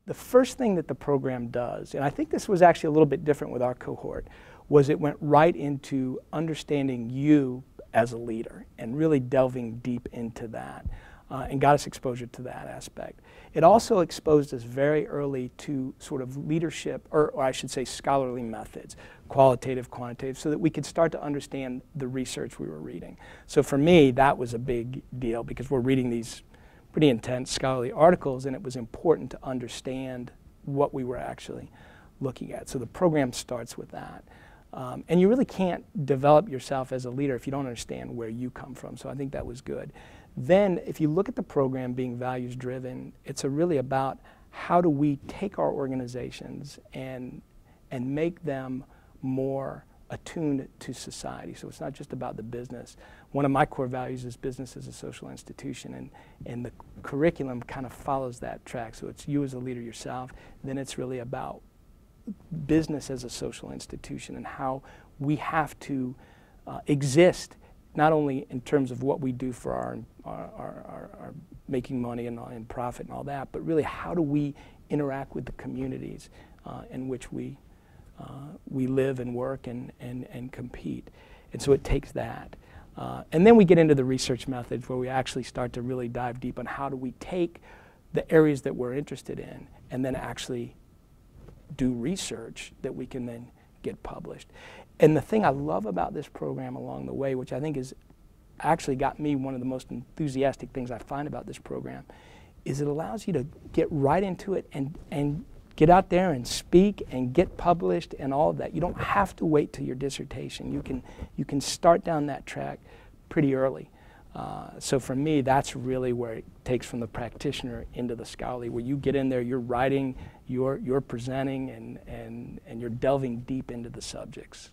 the first thing that the program does, and I think this was actually a little bit different with our cohort, was it went right into understanding you as a leader and really delving deep into that and got us exposure to that aspect. It also exposed us very early to sort of leadership, or I should say scholarly methods, qualitative, quantitative, so that we could start to understand the research we were reading. So for me, that was a big deal because we're reading these pretty intense scholarly articles, and it was important to understand what we were actually looking at. So the program starts with that. And you really can't develop yourself as a leader if you don't understand where you come from. So I think that was good. Then if you look at the program being values driven, it's really about how do we take our organizations and make them more attuned to society. So it's not just about the business. One of my core values is business as a social institution, and the curriculum kind of follows that track. So it's you as a leader yourself, then it's really about business as a social institution and how we have to exist, not only in terms of what we do for our making money and profit and all that, but really how do we interact with the communities in which we live and work and compete. And so it takes that. And then we get into the research methods where we actually start to really dive deep on how do we take the areas that we're interested in and then actually do research that we can then get published. And the thing I love about this program along the way, which I think is actually got me one of the most enthusiastic things I find about this program, is it allows you to get right into it and get out there and speak and get published and all of that. You don't have to wait till your dissertation. You can start down that track pretty early. So for me, that's really where it takes from the practitioner into the scholarly, where you get in there, you're writing, you're presenting, and you're delving deep into the subjects.